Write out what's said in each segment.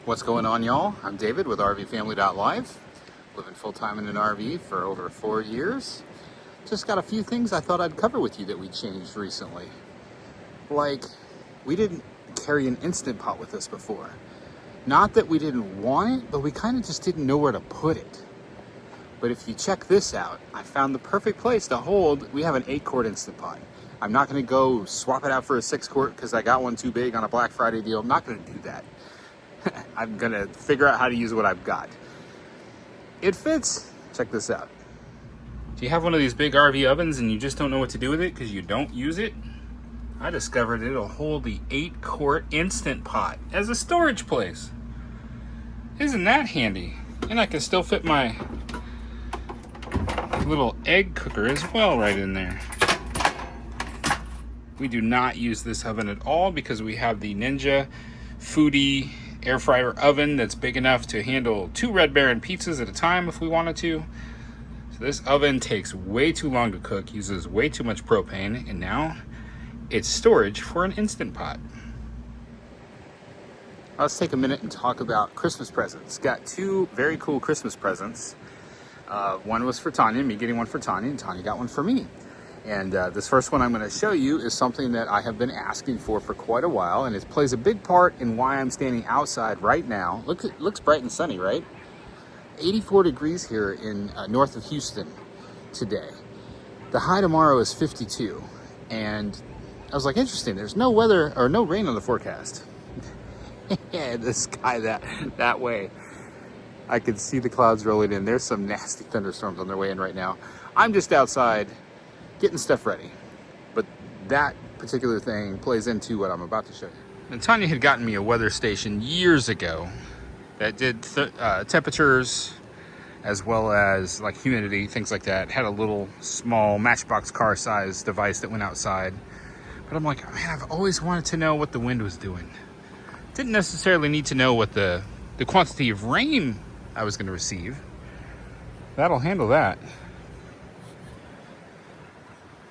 What's going on, y'all? I'm David with RVFamily.live. Living full-time in an RV for over 4 years. Just got a few things I thought I'd cover with you that we changed recently. Like, we didn't carry an Instant Pot with us before. Not that we didn't want it, but we kind of just didn't know where to put it. But if you check this out, I found the perfect place to hold. We have an 8-quart Instant Pot. I'm not going to go swap it out for a 6-quart because I got one too big on a Black Friday deal. I'm not going to do that. I'm going to figure out how to use what I've got. It fits. Check this out. Do you have one of these big RV ovens and you just don't know what to do with it because you don't use it? I discovered it'll hold the 8-quart Instant Pot as a storage place. Isn't that handy? And I can still fit my little egg cooker as well right in there. We do not use this oven at all because we have the Ninja Foodie air fryer oven that's big enough to handle 2 Red Baron pizzas at a time if we wanted to. So this oven takes way too long to cook, uses way too much propane, and now it's storage for an Instant Pot. Let's take a minute and talk about Christmas presents. Got 2 very cool Christmas presents. One was for Tanya, me getting one for Tanya, and Tanya got one for me. And this first one I'm going to show you is something that I have been asking for quite a while, and it plays a big part in why I'm standing outside right now. Look, it looks bright and sunny, right? 84 degrees here in north of Houston today. The high tomorrow is 52, and I was like, interesting, there's no weather or no rain on the forecast. Yeah, the sky that way. I can see the clouds rolling in. There's some nasty thunderstorms on their way in right now. I'm just outside getting stuff ready. But that particular thing plays into what I'm about to show you. And Tanya had gotten me a weather station years ago that did temperatures as well as like humidity, things like that. It had a little small Matchbox car size device that went outside. But I'm like, man, I've always wanted to know what the wind was doing. Didn't necessarily need to know what the quantity of rain I was going to receive. That'll handle that.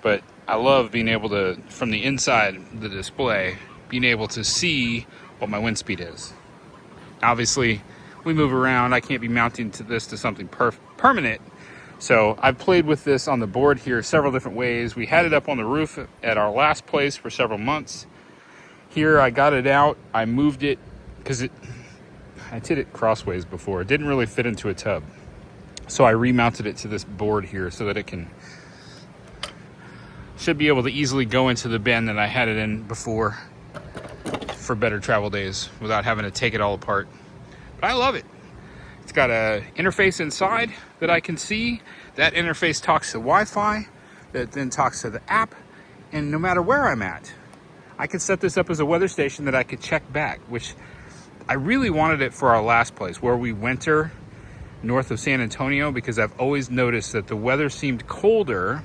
But I love being able to, from the inside of the display, being able to see what my wind speed is. Obviously, we move around. I can't be mounting this to something permanent. So I've played with this on the board here several different ways. We had it up on the roof at our last place for several months. Here I got it out. I moved it because I did it crossways before. It didn't really fit into a tub. So I remounted it to this board here so that it should be able to easily go into the bin that I had it in before for better travel days without having to take it all apart. But I love it. It's got an interface inside that I can see. That interface talks to Wi-Fi, that then talks to the app, and no matter where I'm at, I can set this up as a weather station that I could check back, which I really wanted it for our last place where we winter north of San Antonio, because I've always noticed that the weather seemed colder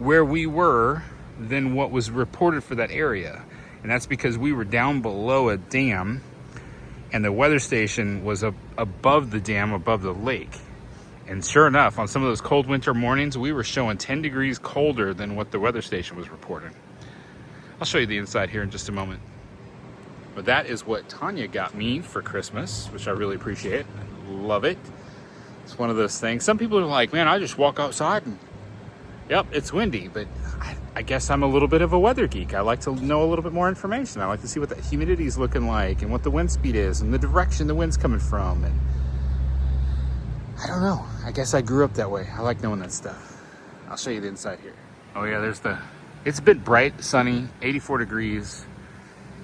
where we were than what was reported for that area. And that's because we were down below a dam and the weather station was above the dam, above the lake. And sure enough, on some of those cold winter mornings, we were showing 10 degrees colder than what the weather station was reporting. I'll show you the inside here in just a moment. But that is what Tanya got me for Christmas, which I really appreciate. I love it. It's one of those things. Some people are like, man, I just walk outside and yep, it's windy, but I guess I'm a little bit of a weather geek. I like to know a little bit more information. I like to see what the humidity is looking like and what the wind speed is and the direction the wind's coming from. And I don't know. I guess I grew up that way. I like knowing that stuff. I'll show you the inside here. Oh yeah, it's a bit bright, sunny, 84 degrees.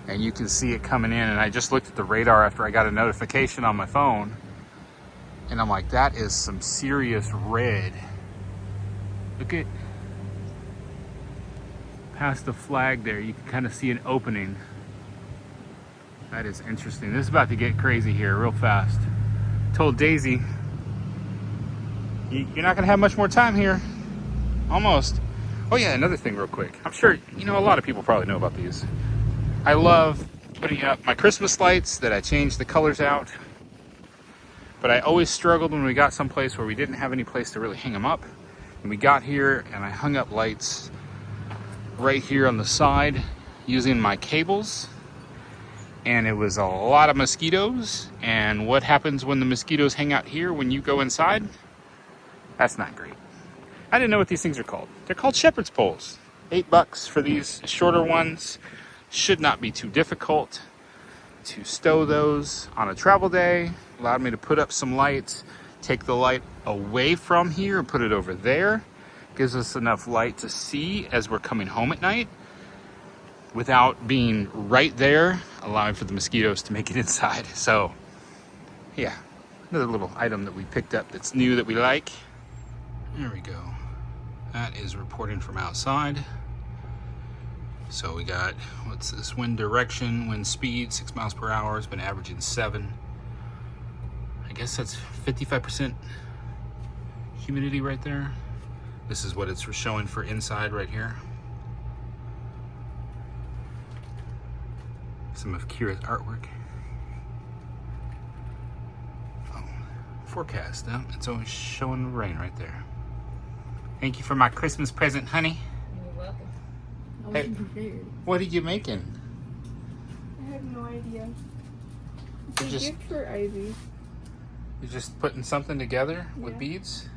And you can see it coming in. And I just looked at the radar after I got a notification on my phone. And I'm like, that is some serious red. Look at past the flag there. You can kind of see an opening. That is interesting. This is about to get crazy here real fast. Told Daisy, you're not going to have much more time here. Almost. Oh yeah, another thing real quick. I'm sure, a lot of people probably know about these. I love putting up my Christmas lights that I changed the colors out. But I always struggled when we got someplace where we didn't have any place to really hang them up. And we got here and I hung up lights right here on the side using my cables. and it was a lot of mosquitoes. And what happens when the mosquitoes hang out here when you go inside? That's not great. I didn't know what these things are called. They're called shepherd's poles. $8 for these shorter ones. Should not be too difficult to stow those on a travel day. Allowed me to put up some lights, take the light away from here and put it over there. Gives us enough light to see as we're coming home at night without being right there, allowing for the mosquitoes to make it inside. So yeah, another little item that we picked up that's new that we like. There we go. That is reporting from outside. So we got, what's this? Wind direction, wind speed, 6 miles per hour. It's been averaging 7. I guess that's 55% humidity right there. This is what it's showing for inside right here. Some of Kira's artwork. Oh, forecast, huh? It's always showing rain right there. Thank you for my Christmas present, honey. You're welcome. I Hey, wasn't prepared. what are you making? I have no idea. It's You a just- gift for Ivy. You're just putting something together with Yeah. beads?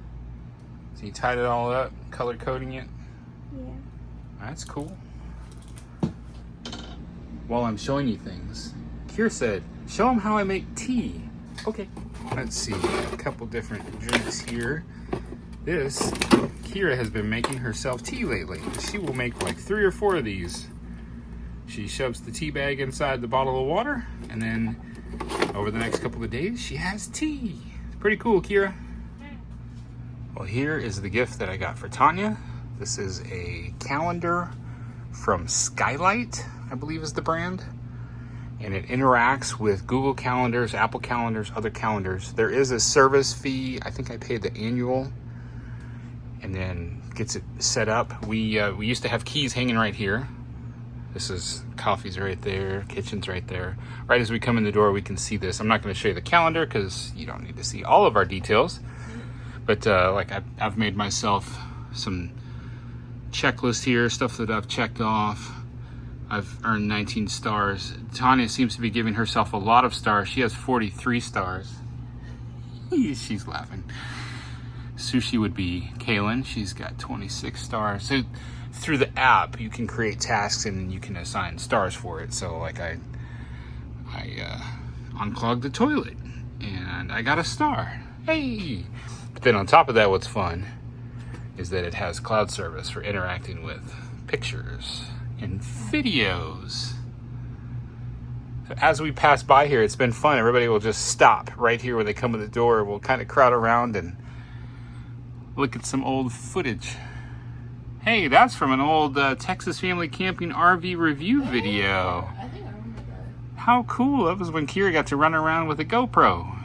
So you tied it all up, color coding it? Yeah. That's cool. While I'm showing you things, Kira said, show them how I make tea. Okay. Let's see, a couple different drinks here. This, Kira has been making herself tea lately. She will make like 3 or 4 of these. She shoves the tea bag inside the bottle of water, and then over the next couple of days, she has tea. It's pretty cool, Kira. Well, here is the gift that I got for Tanya. This is a calendar from Skylight, I believe is the brand. And it interacts with Google Calendars, Apple Calendars, other calendars. There is a service fee. I think I paid the annual, and then gets it set up. We used to have keys hanging right here. This is, coffee's right there, kitchen's right there. Right as we come in the door, we can see this. I'm not going to show you the calendar because you don't need to see all of our details. But like I've made myself some checklist here, stuff that I've checked off. I've earned 19 stars. Tanya seems to be giving herself a lot of stars. She has 43 stars. She's laughing. Sushi would be Kaylin. She's got 26 stars. So through the app, you can create tasks and you can assign stars for it. So like I unclogged the toilet and I got a star. Hey! But then on top of that, what's fun is that it has cloud service for interacting with pictures and videos. So as we pass by here, it's been fun. Everybody will just stop right here when they come to the door. We'll kind of crowd around and look at some old footage. Hey, that's from an old Texas Family Camping RV review video. I think I remember that. How cool. That was when Kira got to run around with a GoPro.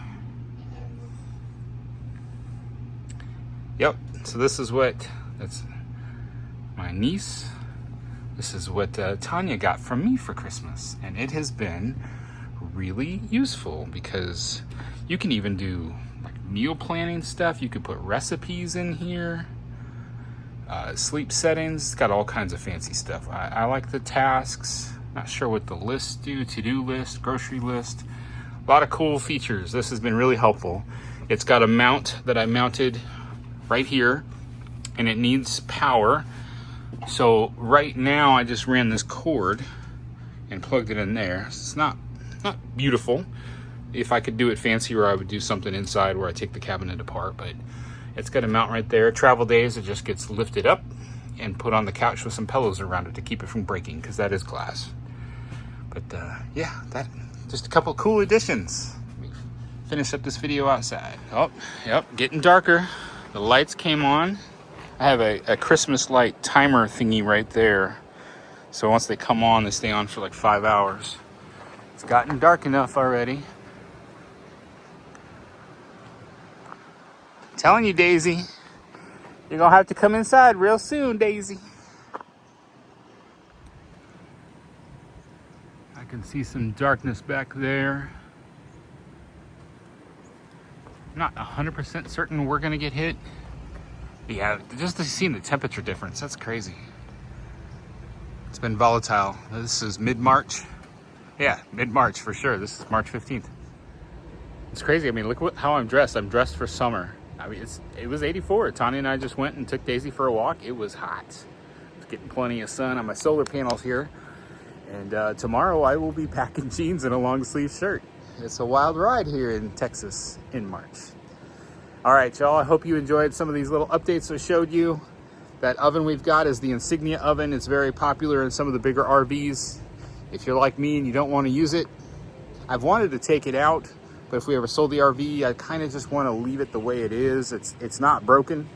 Yep, so this is that's my niece. This is what Tanya got from me for Christmas. And it has been really useful because you can even do like meal planning stuff. You could put recipes in here, sleep settings. It's got all kinds of fancy stuff. I like the tasks. Not sure what the lists do, to-do list, grocery list. A lot of cool features. This has been really helpful. It's got a mount that I mounted right here, and it needs power. So right now I just ran this cord and plugged it in there. It's not beautiful. If I could do it fancier, I would do something inside where I take the cabinet apart, but it's got a mount right there. Travel days, it just gets lifted up and put on the couch with some pillows around it to keep it from breaking, because that is glass. But yeah, that just a couple cool additions. Let me finish up this video outside. Oh, yep, getting darker. The lights came on. I have a Christmas light timer thingy right there. So once they come on, they stay on for like 5 hours. It's gotten dark enough already. Telling you, Daisy, you're gonna have to come inside real soon, Daisy. I can see some darkness back there. Not 100% certain we're gonna get hit. Yeah, just to see the temperature difference, that's crazy. It's been volatile. This is mid-March. Yeah, mid-March for sure. This is March 15th. It's crazy. I mean, look how I'm dressed. I'm dressed for summer. I mean, it was 84. Tanya and I just went and took Daisy for a walk. It was hot. I was getting plenty of sun on my solar panels here. And tomorrow I will be packing jeans and a long sleeve shirt. It's a wild ride here in Texas in March. All right, y'all. I hope you enjoyed some of these little updates I showed you. That oven we've got is the Insignia oven. It's very popular in some of the bigger RVs. If you're like me and you don't want to use it, I've wanted to take it out, but if we ever sold the RV, I kind of just want to leave it the way it is. It's not broken.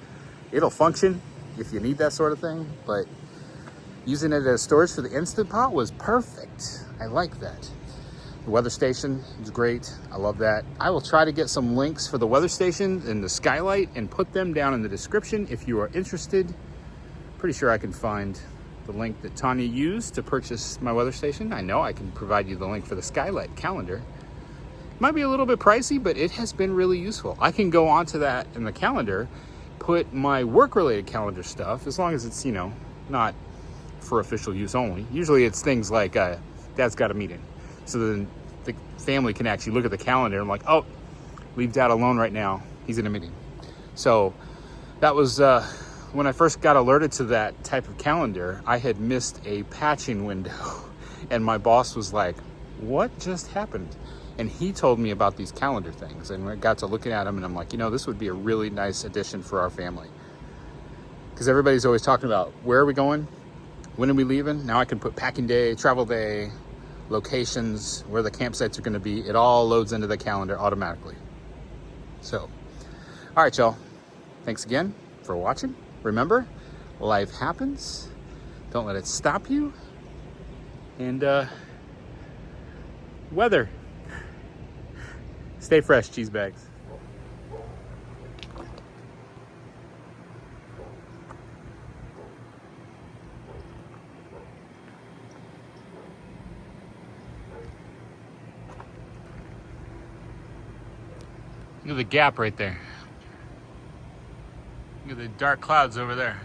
It'll function if you need that sort of thing, but using it as storage for the Instant Pot was perfect. I like that. The weather station is great. I love that. I will try to get some links for the weather station and the skylight and put them down in the description if you are interested. Pretty sure I can find the link that Tanya used to purchase my weather station. I know I can provide you the link for the skylight calendar. It might be a little bit pricey, but it has been really useful. I can go onto that in the calendar, put my work-related calendar stuff, as long as it's, not for official use only. Usually it's things like Dad's got a meeting. So then the family can actually look at the calendar and like, oh, leave Dad alone right now. He's in a meeting. So that was when I first got alerted to that type of calendar, I had missed a patching window. And my boss was like, what just happened? And he told me about these calendar things. And I got to looking at them and I'm like, this would be a really nice addition for our family. Because everybody's always talking about, where are we going? When are we leaving? Now I can put packing day, travel day, locations, where the campsites are going to be. It all loads into the calendar automatically. So, all right, y'all. Thanks again for watching. Remember, life happens. Don't let it stop you. And weather. Stay fresh, cheese bags. Look at the gap right there. Look at the dark clouds over there.